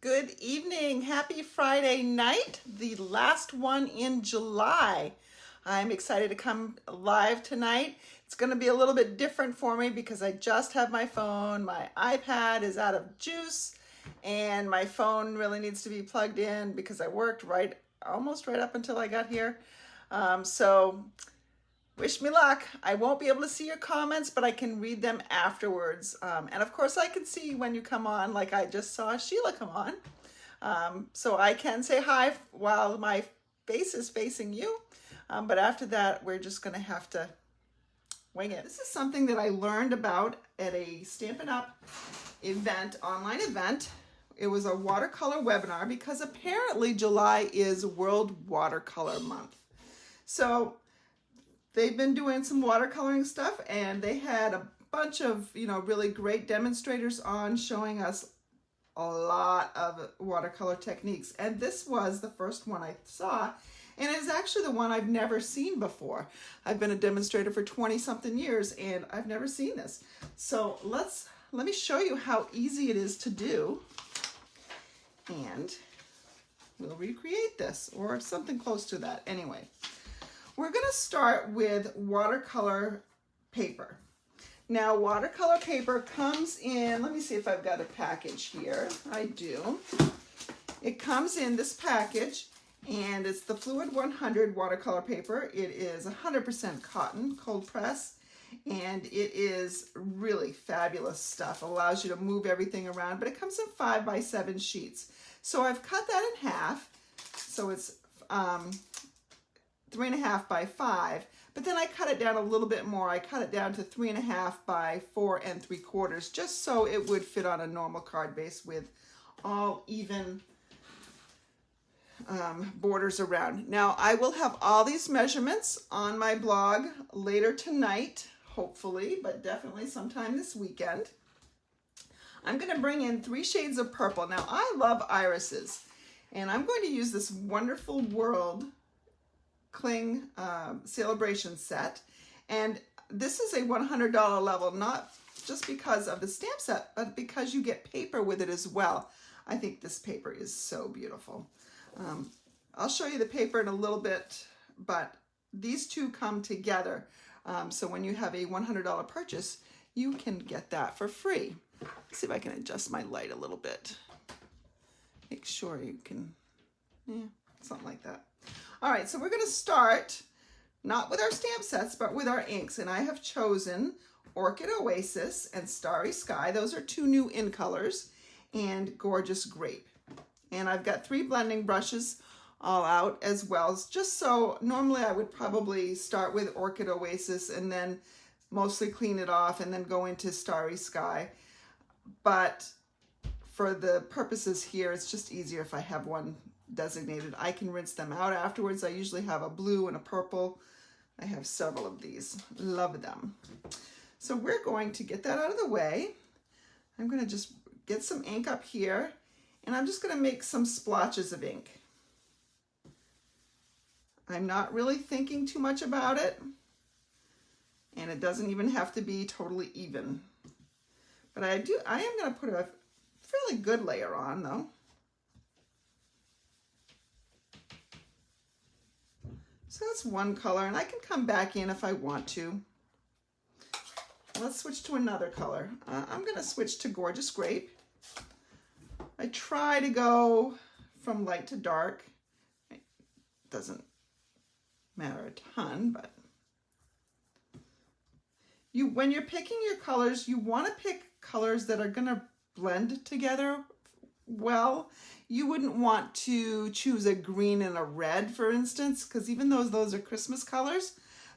Good evening. Happy Friday night, the last one in July. I'm excited to come live tonight. It's going to be a little bit different for me because I just have my phone. My iPad is out of juice and my phone really needs to be plugged in because I worked almost right up until I got here. So wish me luck. I won't be able to see your comments, but I can read them afterwards. And of course I can see when you come on, like I just saw Sheila come on. So I can say hi while my face is facing you. But after that, we're just gonna have to wing it. This is something that I learned about at a Stampin' Up! Event, online event. It was a watercolor webinar because apparently July is World Watercolor Month. So they've been doing some watercoloring stuff and they had a bunch of, really great demonstrators on showing us a lot of watercolor techniques. And this was the first one I saw. And it is actually the one I've never seen before. I've been a demonstrator for 20 something years and I've never seen this. So let me show you how easy it is to do. And we'll recreate this or something close to that. Anyway. We're going to start with watercolor paper. Now, watercolor paper comes in, let me see if I've got a package here. I do. It comes in this package, and it's the Fluid 100 watercolor paper. It is 100% cotton, cold press, and it is really fabulous stuff. It allows you to move everything around, but it comes in 5x7 sheets. So I've cut that in half, so it's 3.5 by 5, but then I cut it down a little bit more. I cut it down to 3.5 by 4 3/4, just so it would fit on a normal card base with all even borders around. Now I will have all these measurements on my blog later tonight, hopefully, but definitely sometime this weekend. I'm going to bring in 3 shades of purple. Now I love irises, and I'm going to use this Wonderful World Cling celebration set, and this is a $100 level, not just because of the stamp set, but because you get paper with it as well. I think this paper is so beautiful. I'll show you the paper in a little bit, but these two come together. So when you have a $100 purchase, you can get that for free. Let's see if I can adjust my light a little bit. Make sure you can, something like that. All right, so we're going to start not with our stamp sets, but with our inks. And I have chosen Orchid Oasis and Starry Sky. Those are 2 new in colors, and Gorgeous Grape. And I've got 3 blending brushes all out as well. Just so normally I would probably start with Orchid Oasis and then mostly clean it off and then go into Starry Sky. But for the purposes here, it's just easier if I have one designated. I can rinse them out afterwards. I usually have a blue and a purple. I have several of these. Love them. So we're going to get that out of the way. I'm going to just get some ink up here, and I'm just going to make some splotches of ink. I'm not really thinking too much about it, and it doesn't even have to be totally even. But I am going to put a fairly good layer on though. So that's one color, and I can come back in if I want to. Let's switch to another color. I'm going to switch to Gorgeous Grape. I try to go from light to dark. It doesn't matter a ton, but when you're picking your colors, you want to pick colors that are going to blend together well. You wouldn't want to choose a green and a red, for instance, because even though those are Christmas colors,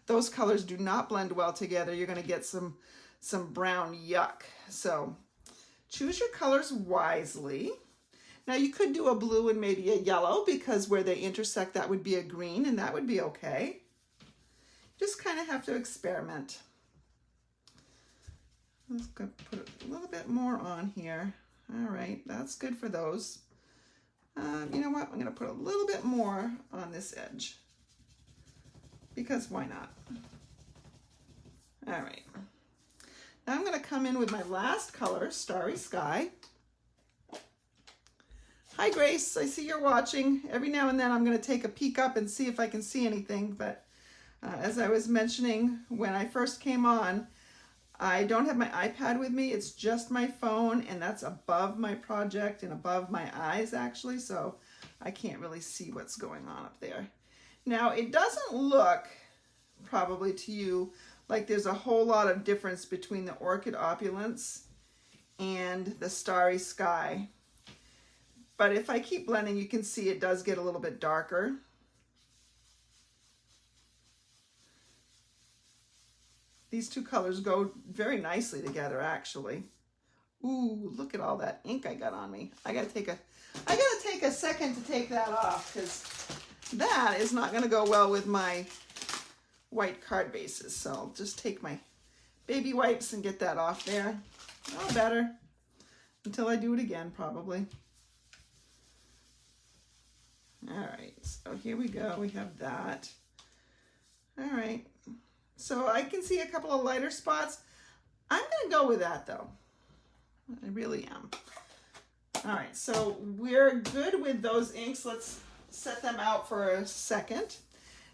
those colors do not blend well together. You're going to get some brown yuck. So choose your colors wisely. Now you could do a blue and maybe a yellow, because where they intersect, that would be a green, and that would be okay. Just kind of have to experiment. Let's go put a little bit more on here. All right, that's good for those. You know what? I'm going to put a little bit more on this edge, because why not? All right. Now I'm going to come in with my last color, Starry Sky. Hi Grace, I see you're watching. Every now and then I'm going to take a peek up and see if I can see anything, but as I was mentioning when I first came on, I don't have my iPad with me. It's just my phone, and that's above my project and above my eyes actually, so I can't really see what's going on up there. Now it doesn't look probably to you like there's a whole lot of difference between the Orchid Opulence and the Starry Sky. But if I keep blending, you can see it does get a little bit darker. These two colors go very nicely together, actually. Ooh, look at all that ink I got on me. I gotta take a second to take that off, because that is not gonna go well with my white card bases. So I'll just take my baby wipes and get that off there. Oh, better. Until I do it again, probably. All right, so here we go. We have that. All right, so I can see a couple of lighter spots. I'm gonna go with that though. I really am. All right, so we're good with those inks. Let's set them out for a second.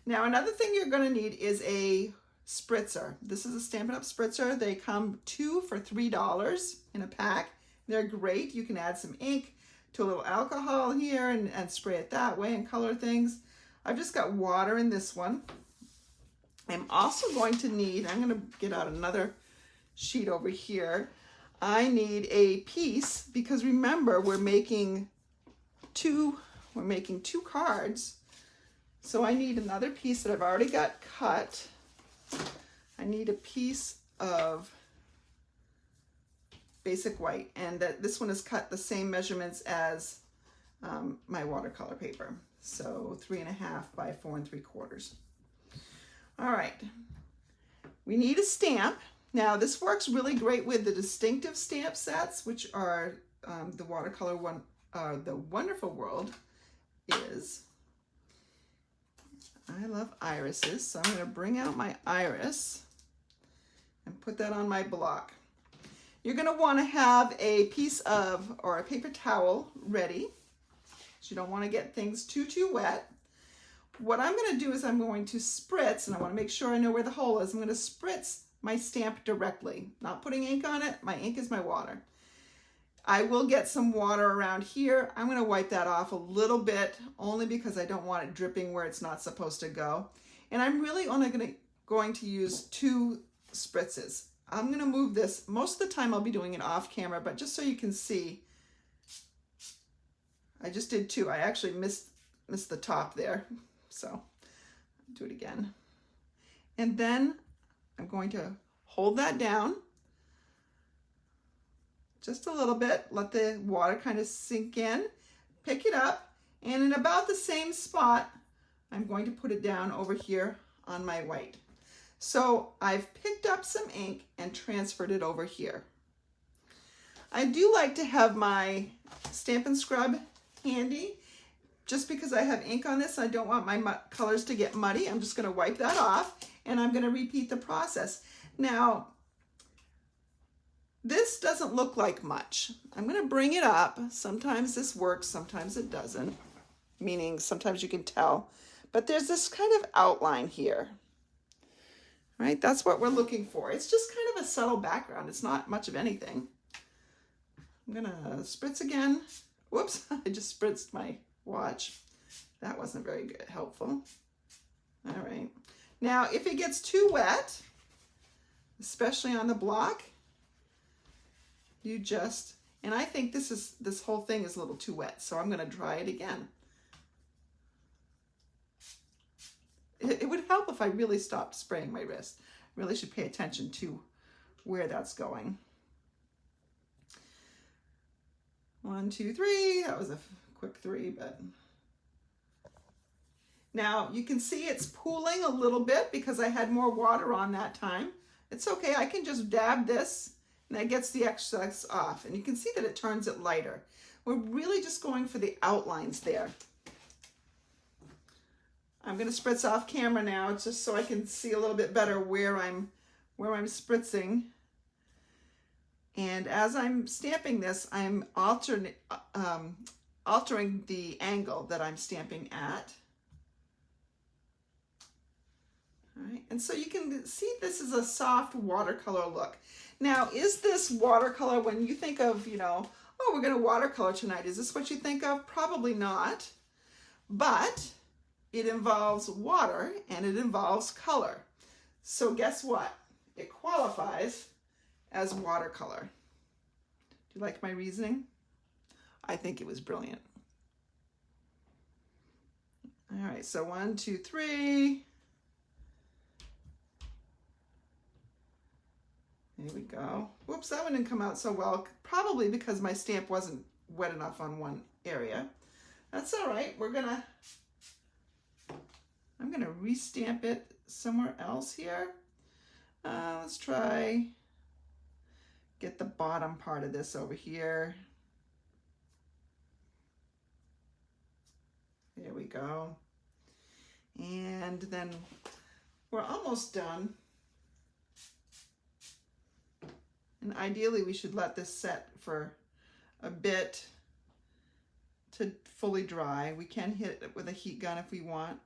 Now, another thing you're gonna need is a spritzer. This is a Stampin' Up! Spritzer. They come 2 for $3 in a pack. They're great. You can add some ink to a little alcohol here and spray it that way and color things. I've just got water in this one. I'm also going to need, I'm going to get out another sheet over here. I need a piece, because remember we're making two cards. So I need another piece that I've already got cut. I need a piece of basic white, and this one is cut the same measurements as my watercolor paper. So 3.5 by 4 3/4. All right, we need a stamp. Now this works really great with the distinctive stamp sets, which are the watercolor one, the Wonderful World is. I love irises, so I'm going to bring out my iris and put that on my block. You're going to want to have a piece of, or a paper towel ready. So you don't want to get things too wet. What I'm going to do is I'm going to spritz, and I want to make sure I know where the hole is. I'm going to spritz my stamp directly, not putting ink on it. My ink is my water. I will get some water around here. I'm going to wipe that off a little bit, only because I don't want it dripping where it's not supposed to go. And I'm really only going to use 2 spritzes. I'm going to move this. Most of the time I'll be doing it off camera, but just so you can see, I just did 2. I actually missed the top there. So I'll do it again. And then I'm going to hold that down just a little bit, let the water kind of sink in, pick it up, and in about the same spot, I'm going to put it down over here on my white. So I've picked up some ink and transferred it over here. I do like to have my Stampin' Scrub handy, just because I have ink on this. I don't want my colors to get muddy. I'm just going to wipe that off, and I'm going to repeat the process. Now, this doesn't look like much. I'm going to bring it up. Sometimes this works, sometimes it doesn't, meaning sometimes you can tell. But there's this kind of outline here, right? That's what we're looking for. It's just kind of a subtle background. It's not much of anything. I'm going to spritz again. Whoops, I just spritzed my watch. That wasn't very good, helpful. All right. Now, if it gets too wet, especially on the block, you just, and I think this whole thing is a little too wet, so I'm going to dry it again. It would help if I really stopped spraying my wrist. I really should pay attention to where that's going. 1, 2, 3. That was a quick 3, but now you can see it's pooling a little bit because I had more water on that time. It's okay. I can just dab this, and that gets the excess off. And you can see that it turns it lighter. We're really just going for the outlines there. I'm going to spritz off camera now, just so I can see a little bit better where I'm spritzing. And as I'm stamping this, I'm altering the angle that I'm stamping at. All right, and so you can see this is a soft watercolor look. Now, is this watercolor, when you think of, you know, oh, we're going to watercolor tonight, is this what you think of? Probably not, but it involves water and it involves color. So guess what? It qualifies as watercolor. Do you like my reasoning? I think it was brilliant. All right, so 1, 2, 3. There we go. Whoops, that one didn't come out so well, probably because my stamp wasn't wet enough on one area. That's all right. I'm gonna restamp it somewhere else here. Let's try get the bottom part of this over here. There we go. And then we're almost done. And ideally we should let this set for a bit to fully dry. We can hit it with a heat gun if we want.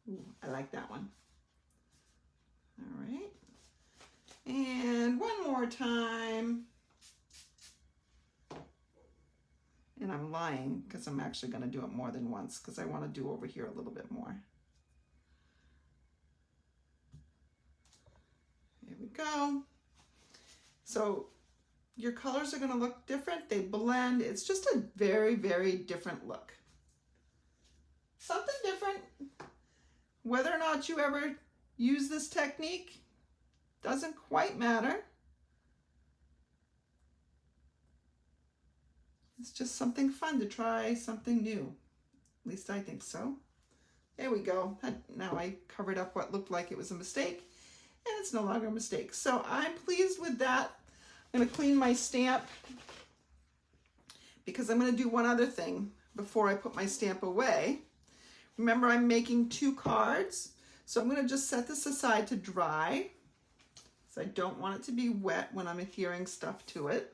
Ooh, I like that one. All right. And one more time. And I'm lying because I'm actually going to do it more than once because I want to do over here a little bit more. There we go. So your colors are going to look different. They blend. It's just a very, very different look. Something different. Whether or not you ever use this technique doesn't quite matter. It's just something fun to try, something new. At least I think so. There we go. Now I covered up what looked like it was a mistake, and it's no longer a mistake. So I'm pleased with that. I'm going to clean my stamp because I'm going to do one other thing before I put my stamp away. Remember, I'm making 2 cards, so I'm going to just set this aside to dry because I don't want it to be wet when I'm adhering stuff to it.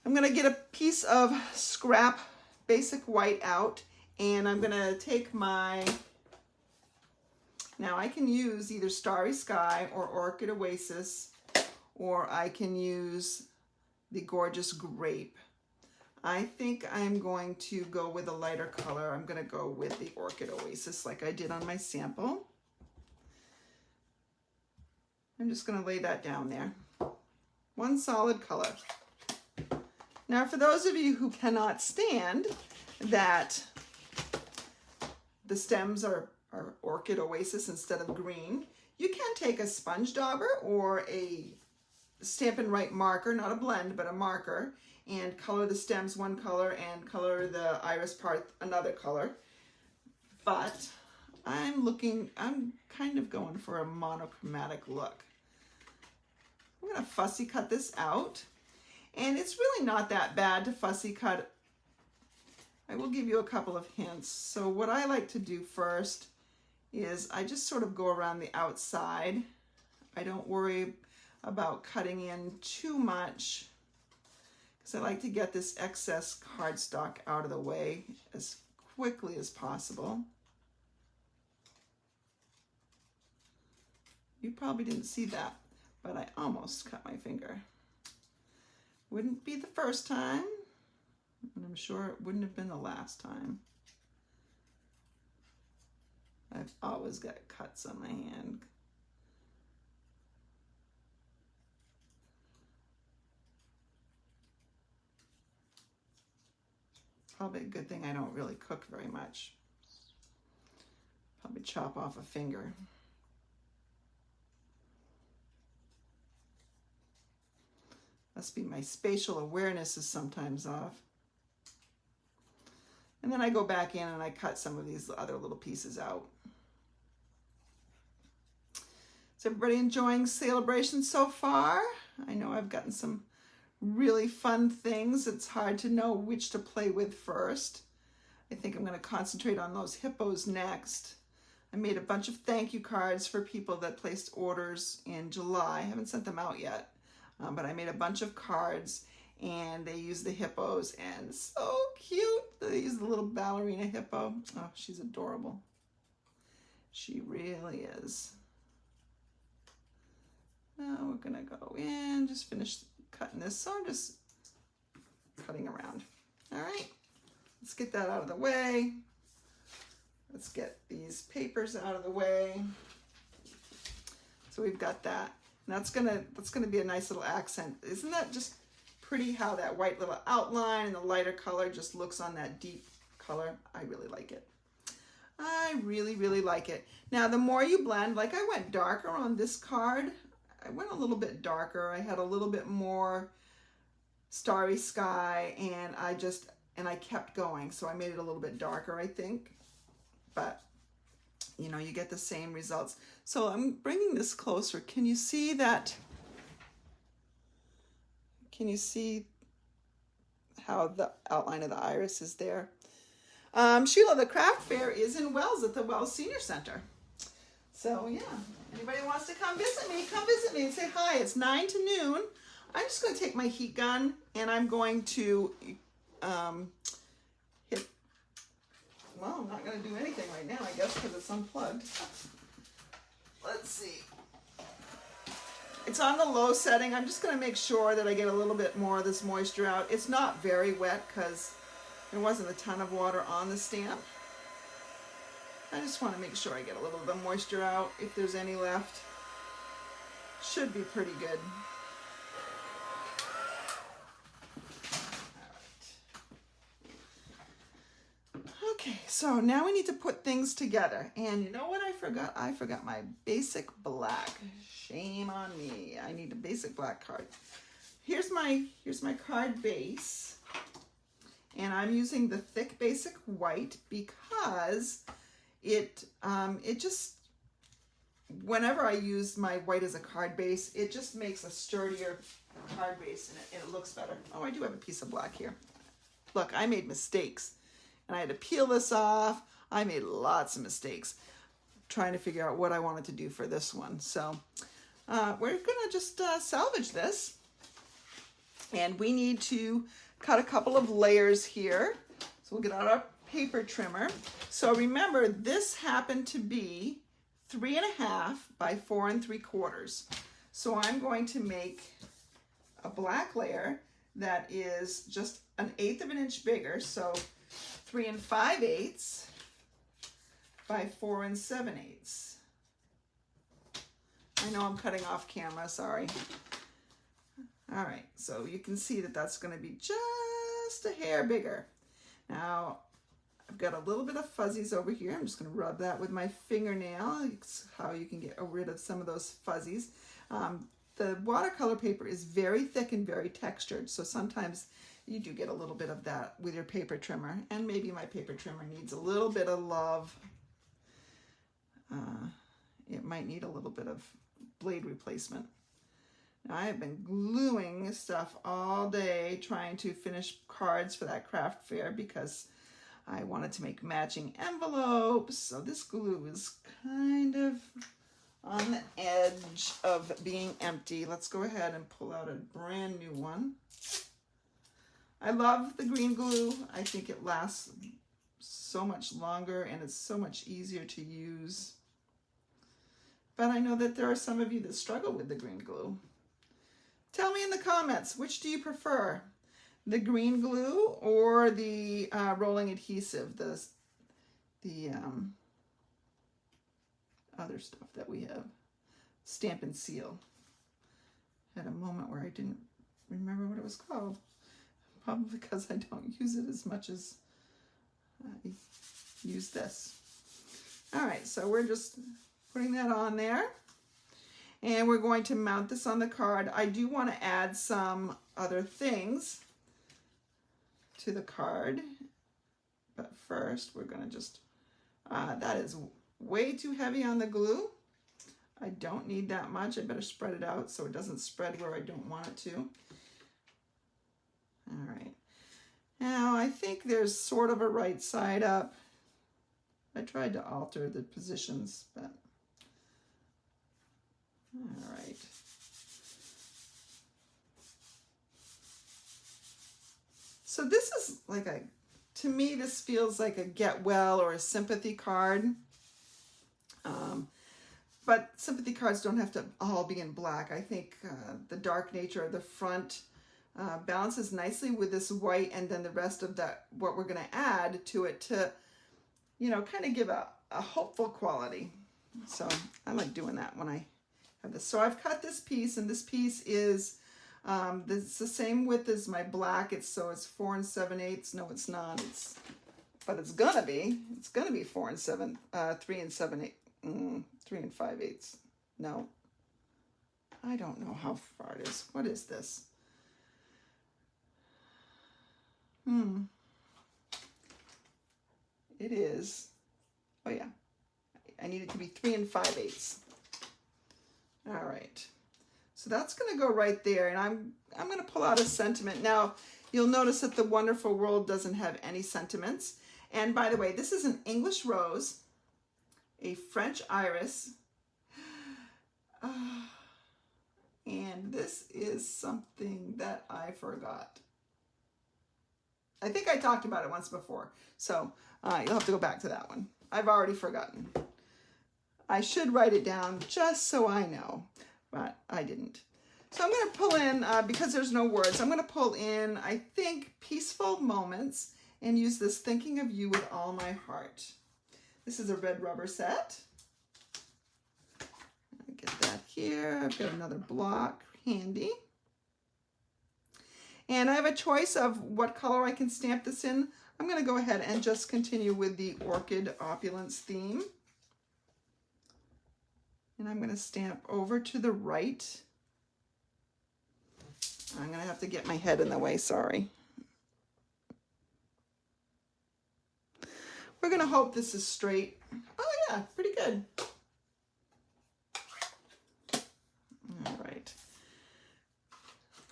I'm going to get a piece of scrap basic white out, and I'm going to take my, now I can use either Starry Sky or Orchid Oasis, or I can use the Gorgeous Grape. I think I'm going to go with a lighter color. I'm going to go with the Orchid Oasis like I did on my sample. I'm just going to lay that down there. One solid color. Now, for those of you who cannot stand that the stems are Orchid Oasis instead of green, you can take a sponge dauber or a Stampin' Write marker, not a blend, but a marker, and color the stems one color and color the iris part another color. But I'm kind of going for a monochromatic look. I'm going to fussy cut this out. And it's really not that bad to fussy cut. I will give you a couple of hints. So what I like to do first is I just sort of go around the outside. I don't worry about cutting in too much because I like to get this excess cardstock out of the way as quickly as possible. You probably didn't see that, but I almost cut my finger. Wouldn't be the first time, and I'm sure it wouldn't have been the last time. I've always got cuts on my hand. Probably a good thing I don't really cook very much. Probably chop off a finger. Must be my spatial awareness is sometimes off. And then I go back in and I cut some of these other little pieces out. Is everybody enjoying Celebration so far? I know I've gotten some really fun things. It's hard to know which to play with first. I think I'm going to concentrate on those hippos next. I made a bunch of thank you cards for people that placed orders in July. I haven't sent them out yet. but I made a bunch of cards and they use the hippos, and so cute. They use the little ballerina hippo. Oh, she's adorable. She really is. Now we're gonna go in, just finish cutting this. So I'm just cutting around. All right, let's get that out of the way. Let's get these papers out of the way. So we've got that. And that's gonna be a nice little accent. Isn't that just pretty how that white little outline and the lighter color just looks on that deep color? I really like it. I really, really like it. Now, the more you blend, like I went darker on this card. I went a little bit darker. I had a little bit more starry sky, and I kept going. So I made it a little bit darker, I think. But, you know, you get the same results. So I'm bringing this closer. Can you see that? Can you see how the outline of the iris is there? Sheila, the craft fair is in Wells at the Wells Senior Center. So yeah, anybody wants to come visit me and say hi. It's 9 to noon. I'm just going to take my heat gun and I'm going to hit, well, I'm not going to do anything right now, I guess, because it's unplugged. Let's see. It's on the low setting. I'm just going to make sure that I get a little bit more of this moisture out. It's not very wet because there wasn't a ton of water on the stamp. I just want to make sure I get a little of the moisture out if there's any left. Should be pretty good. Okay, so now we need to put things together. And you know what I forgot? I forgot my basic black. Shame on me. I need a basic black card. Here's my card base. And I'm using the thick basic white because it just, whenever I use my white as a card base, it just makes a sturdier card base and it looks better. Oh, I do have a piece of black here. Look, I made mistakes. And I had to peel this off. I made lots of mistakes trying to figure out what I wanted to do for this one. So we're gonna just salvage this. And we need to cut a couple of layers here. So we'll get out our paper trimmer. So remember, this happened to be 3.5 by 4 3/4. So I'm going to make a black layer that is just 1/8 of an inch bigger. So 3 5/8 by 4 7/8. I know I'm cutting off camera, sorry. All right, so you can see that that's going to be just a hair bigger. Now, I've got a little bit of fuzzies over here. I'm just going to rub that with my fingernail. It's how you can get rid of some of those fuzzies. The watercolor paper is very thick and very textured, so sometimes you do get a little bit of that with your paper trimmer, and maybe my paper trimmer needs a little bit of love. It might need a little bit of blade replacement. Now, I have been gluing stuff all day trying to finish cards for that craft fair because I wanted to make matching envelopes. So this glue is kind of on the edge of being empty. Let's go ahead and pull out a brand new one. I love the green glue. I think it lasts so much longer and it's so much easier to use. But I know that there are some of you that struggle with the green glue. Tell me in the comments, which do you prefer? The green glue or the rolling adhesive, the other stuff that we have, Stamp and Seal. Had a moment where I didn't remember what it was called. Probably because I don't use it as much as I use this. All right, so we're just putting that on there. And we're going to mount this on the card. I do want to add some other things to the card. But first, we're going to just, that is way too heavy on the glue. I don't need that much. I better spread it out so it doesn't spread where I don't want it to. All right. Now, I think there's sort of a right side up. I tried to alter the positions, but all right. So this is like to me, this feels like a get well or a sympathy card. But sympathy cards don't have to all be in black. I think the dark nature of the front balances nicely with this white, and then the rest of that, what we're going to add to it to, you know, kind of give a hopeful quality. So I like doing that when I have this. So I've cut this piece, and this piece is it's the same width as my black. It's 4 7/8. No, it's not. But it's gonna be. It's gonna be 4 3 7/8. 3 5/8. No, I don't know how far it is. What is this? It is. Oh yeah, I need it to be 3 5/8. All right. So that's going to go right there, and I'm going to pull out a sentiment. Now, you'll notice that the Wonderful World doesn't have any sentiments. And by the way, this is an English rose, a French iris, and this is something that I forgot. I think I talked about it once before, so you'll have to go back to that one. I've already forgotten. I should write it down just so I know, but I didn't. So I'm going to pull in, because there's no words, I'm going to pull in, I think, Peaceful Moments, and use this Thinking of You with All My Heart. This is a red rubber set. I'll get that here. I've got another block handy. And I have a choice of what color I can stamp this in. I'm going to go ahead and just continue with the Orchid Opulence theme. And I'm going to stamp over to the right. I'm going to have to get my head in the way, sorry. We're going to hope this is straight. Oh yeah, pretty good. All right.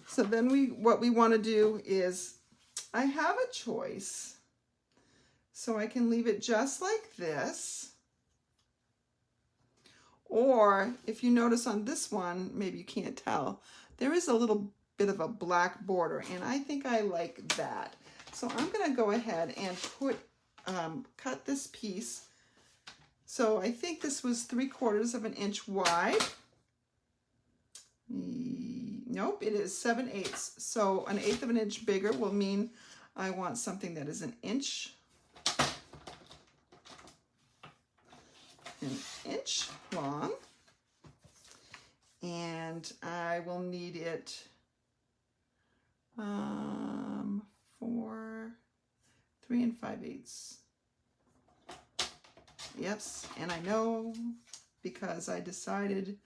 So then what we want to do is, I have a choice. So I can leave it just like this. Or if you notice on this one, maybe you can't tell, there is a little bit of a black border, and I think I like that. So I'm going to go ahead and cut this piece. So I think this was 3/4 of an inch wide. Nope, it is 7/8. So 1/8 of an inch bigger will mean I want something that is an inch long, and I will need it for 3 5/8. Yes, and I know because I decided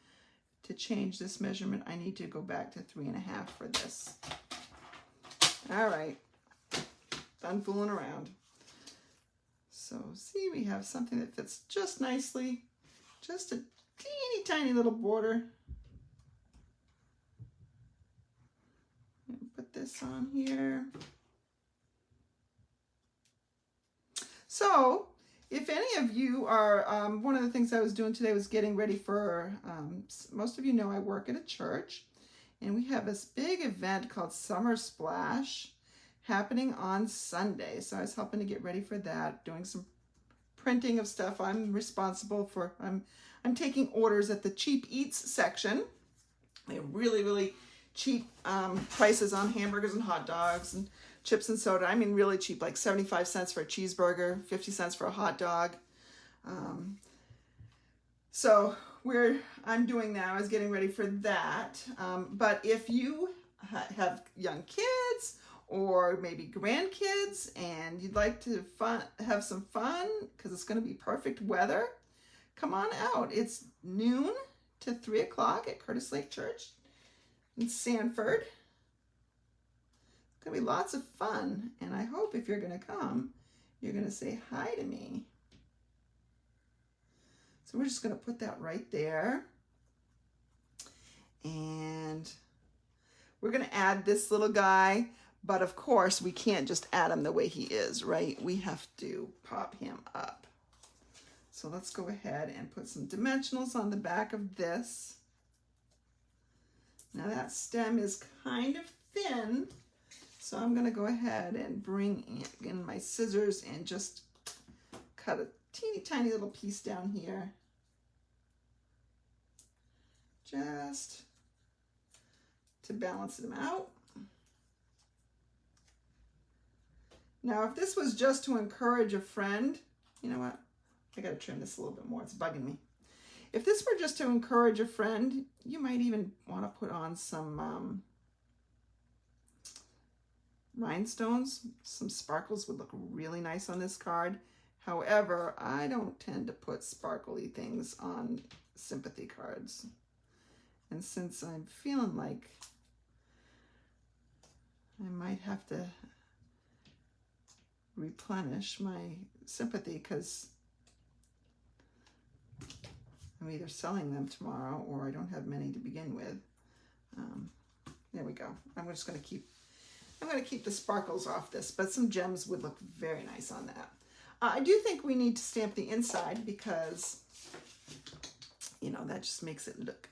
to change this measurement, I need to go back to 3 1/2 for this. All right, done fooling around. So see, we have something that fits just nicely, just a teeny tiny little border. Put this on here. So if any of you are, one of the things I was doing today was getting ready for, most of you know I work at a church, and we have this big event called Summer Splash happening on Sunday. So I was helping to get ready for that, doing some printing of stuff. I'm responsible for, I'm taking orders at the cheap eats section. They have really, really cheap prices on hamburgers and hot dogs and chips and soda. I mean really cheap, like 75 cents for a cheeseburger, 50 cents for a hot dog. So I'm doing now is getting ready for that. But if you have young kids or maybe grandkids and you'd like to have some fun because it's going to be perfect weather, come on out. It's noon to 3 o'clock at Curtis Lake Church in Sanford. It's going to be lots of fun, and I hope if you're going to come, you're going to say hi to me. So we're just going to put that right there. And we're going to add this little guy, but of course we can't just add him the way he is, right? We have to pop him up. So let's go ahead and put some dimensionals on the back of this. Now that stem is kind of thin, So I'm going to go ahead and bring in my scissors and just cut a teeny tiny little piece down here. Just to balance them out. Now, if this was just to encourage a friend, you know what? I got to trim this a little bit more. It's bugging me. If this were just to encourage a friend, you might even want to put on some rhinestones. Some sparkles would look really nice on this card. However, I don't tend to put sparkly things on sympathy cards. And since I'm feeling like I might have to replenish my sympathy because I'm either selling them tomorrow or I don't have many to begin with. There we go. I'm just going to keep the sparkles off this, but some gems would look very nice on that. I do think we need to stamp the inside because, you know, that just makes it look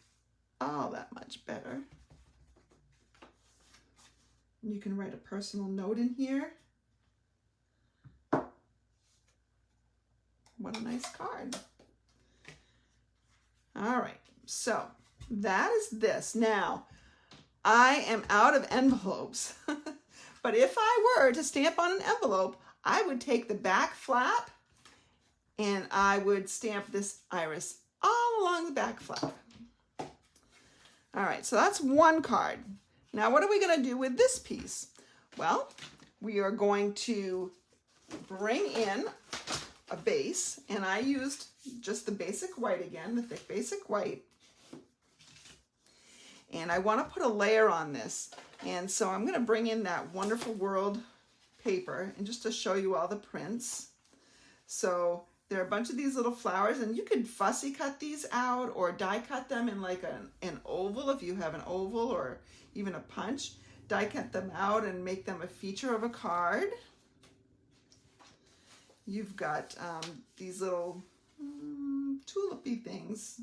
all that much better. You can write a personal note in here. What a nice card. All right, so that is this. Now, I am out of envelopes, but if I were to stamp on an envelope, I would take the back flap and I would stamp this iris all along the back flap. All right, so that's one card. Now, what are we going to do with this piece? Well, we are going to bring in a base, and I used just the basic white again, the thick basic white. And I want to put a layer on this. And so I'm going to bring in that Wonderful World paper, and just to show you all the prints. So there are a bunch of these little flowers, and you could fussy cut these out or die cut them in like an oval if you have an oval, or even a punch. Die cut them out and make them a feature of a card. You've got these little tulipy things.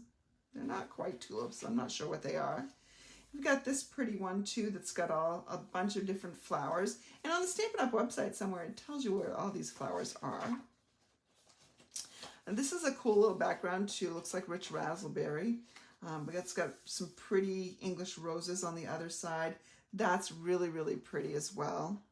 They're not quite tulips. I'm not sure what they are. You've got this pretty one too that's got a bunch of different flowers. And on the Stampin' Up! Website somewhere, it tells you where all these flowers are. And this is a cool little background too. Looks like rich raspberry. But it's got some pretty English roses on the other side. That's really, really pretty as well.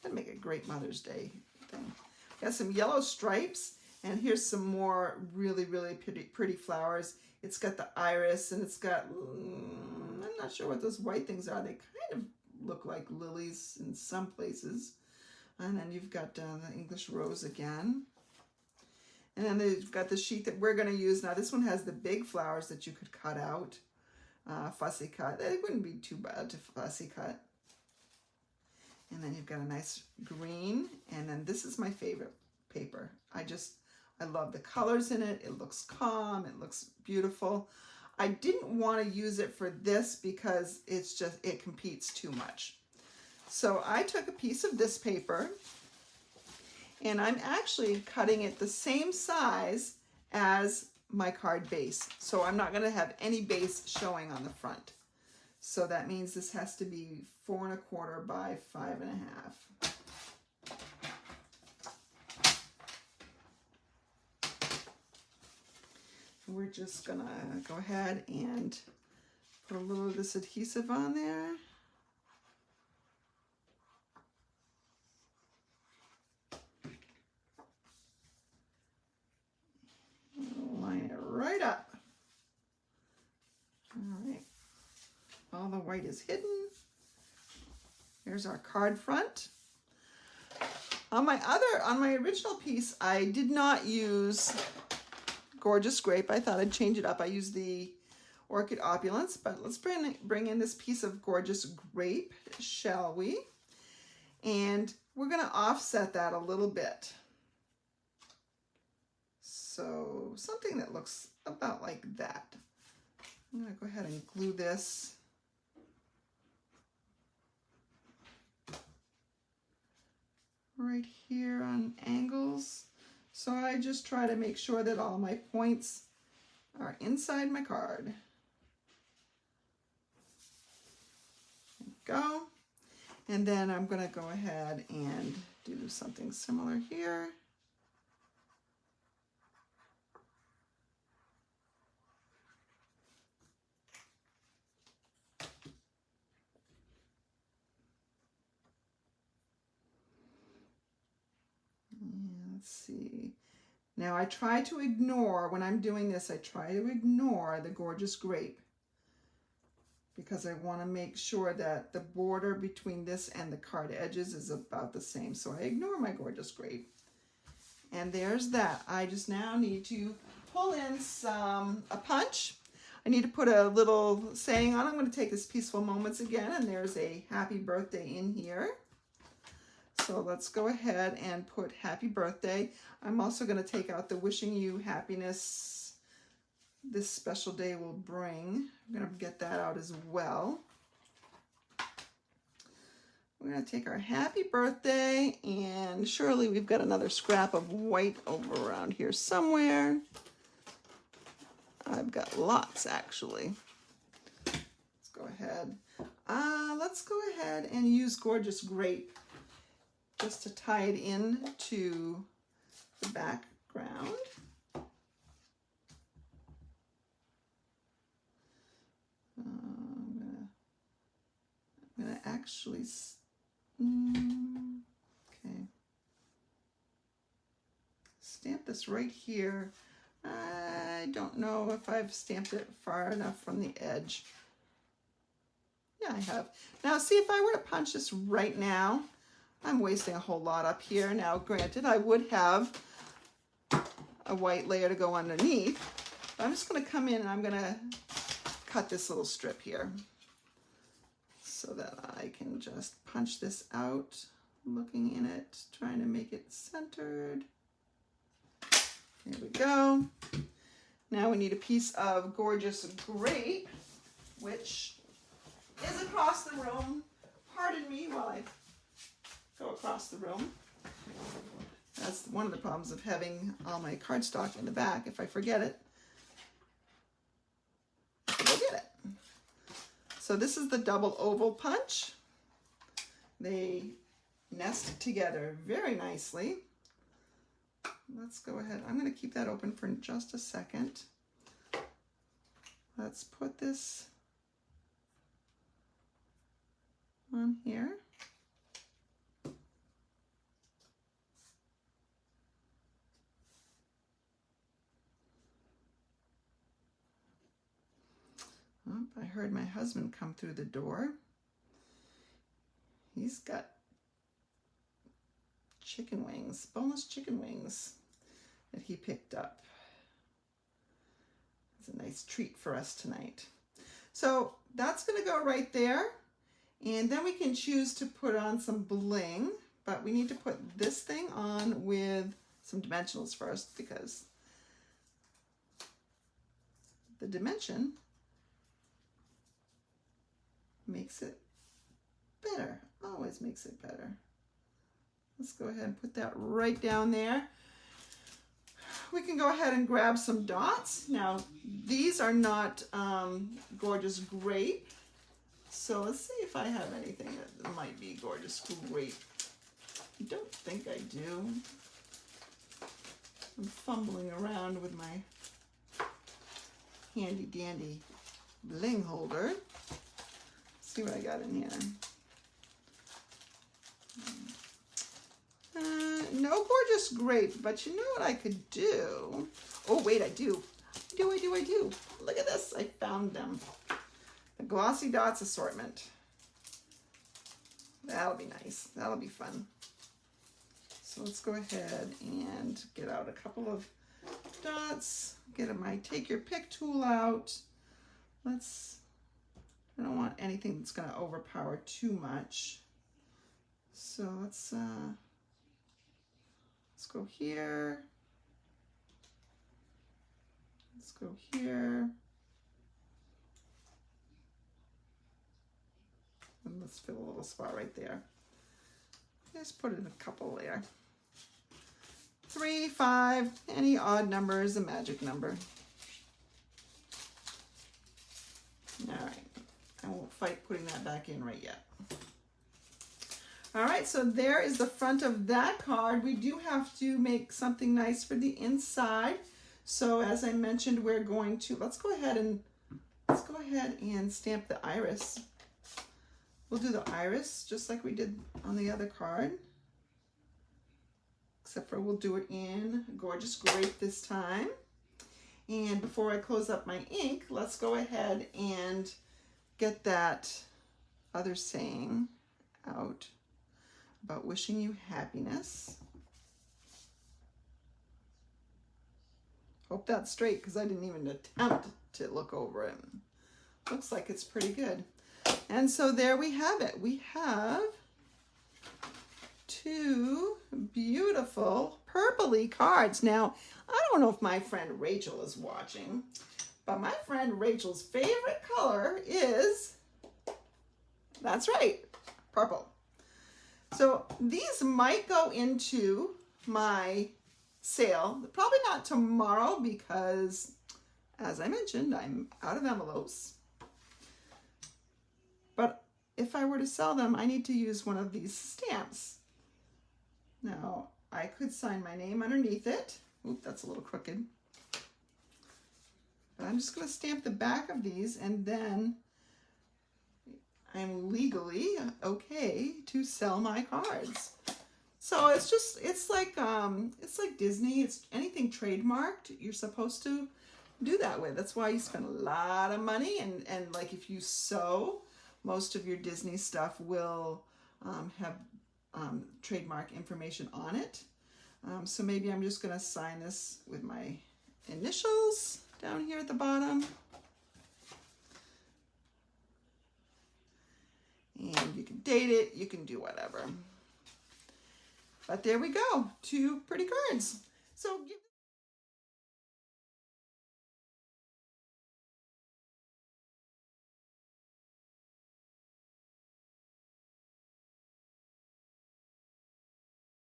That'd make a great Mother's Day thing. Got some yellow stripes, and here's some more really, really pretty flowers. It's got the iris, and it's got, I'm not sure what those white things are. They kind of look like lilies in some places. And then you've got the English rose again. And then you've got the sheet that we're going to use. Now, this one has the big flowers that you could cut out, fussy cut. It wouldn't be too bad to fussy cut. And then you've got a nice green, and then this is my favorite paper. I love the colors in it. It looks calm, it looks beautiful. I didn't want to use it for this because it competes too much. So I took a piece of this paper, and I'm actually cutting it the same size as my card base. So I'm not going to have any base showing on the front. So that means this has to be 4 1/4 by 5 1/2. We're just gonna go ahead and put a little of this adhesive on there. Line it right up. All right. All the white is hidden. Here's our card front. On my original piece, I did not use Gorgeous Grape. I thought I'd change it up. I used the Orchid Opulence, but let's bring in this piece of Gorgeous Grape, shall we? And we're going to offset that a little bit. So something that looks about like that. I'm going to go ahead and glue this. Right here on angles. So I just try to make sure that all my points are inside my card. There we go. And then I'm going to go ahead and do something similar here. Let's see. Now I try to ignore, when I'm doing this, I try to ignore the gorgeous grape because I want to make sure that the border between this and the card edges is about the same. So I ignore my gorgeous grape. And there's that. I just now need to pull in a punch. I need to put a little saying on. I'm going to take this Peaceful Moments again, and there's a happy birthday in here. So let's go ahead and put happy birthday. I'm also going to take out the wishing you happiness this special day will bring. I'm going to get that out as well. We're going to take our happy birthday, and surely we've got another scrap of white over around here somewhere. I've got lots actually. Let's go ahead. Let's go ahead and use Gorgeous Grape just to tie it in to the background. I'm gonna actually, okay, stamp this right here. I don't know if I've stamped it far enough from the edge. Yeah, I have. Now see, if I were to punch this right now, I'm wasting a whole lot up here. Now, granted, I would have a white layer to go underneath, but I'm just going to come in and I'm going to cut this little strip here so that I can just punch this out, looking in it, trying to make it centered. Here we go. Now we need a piece of Gorgeous Grape, which is across the room. Pardon me while I go across the room. That's one of the problems of having all my cardstock in the back. If I forget it, I'll go get it. So this is the double oval punch. They nest together very nicely. Let's go ahead. I'm going to keep that open for just a second. Let's put this on here. Oh, I heard my husband come through the door. He's got chicken wings, boneless chicken wings that he picked up. It's a nice treat for us tonight. So that's going to go right there. And then we can choose to put on some bling, but we need to put this thing on with some dimensionals first because the dimension makes it better, always makes it better. Let's go ahead and put that right down there. We can go ahead and grab some dots. Now, these are not Gorgeous Grape, so let's see if I have anything that might be Gorgeous Grape. I don't think I do. I'm fumbling around with my handy dandy bling holder. Let's see what I got in here. No Gorgeous Grape, but you know what I could do? Oh, wait, I do. I do. Look at this. I found them. The Glossy Dots assortment. That'll be nice. That'll be fun. So let's go ahead and get out a couple of dots. Get my Take Your Pick tool out. I don't want anything that's going to overpower too much. So let's go here. Let's go here. And let's fill a little spot right there. Just put in a couple there. 3, 5, any odd number is a magic number. All right, I won't fight putting that back in right yet. All right, so there is the front of that card. We do have to make something nice for the inside. So as I mentioned, we're going to, let's go ahead and stamp the iris. We'll do the iris just like we did on the other card. Except for we'll do it in gorgeous grape this time. And before I close up my ink, let's go ahead and get that other saying out about wishing you happiness. Hope that's straight because I didn't even attempt to look over it. Looks like it's pretty good. And so there we have it. We have two beautiful purpley cards. Now, I don't know if my friend Rachel is watching, but my friend Rachel's favorite color is, that's right, purple. So these might go into my sale, probably not tomorrow because, as I mentioned, I'm out of envelopes. But if I were to sell them, I need to use one of these stamps. Now, I could sign my name underneath it. Oop, that's a little crooked. But I'm just going to stamp the back of these, and then I'm legally okay to sell my cards. So it's like Disney. It's anything trademarked, you're supposed to do that with. That's why you spend a lot of money, and like if you sew, most of your Disney stuff will have trademark information on it. So maybe I'm just going to sign this with my initials down here at the bottom. And you can date it, you can do whatever. But there we go, two pretty cards. So give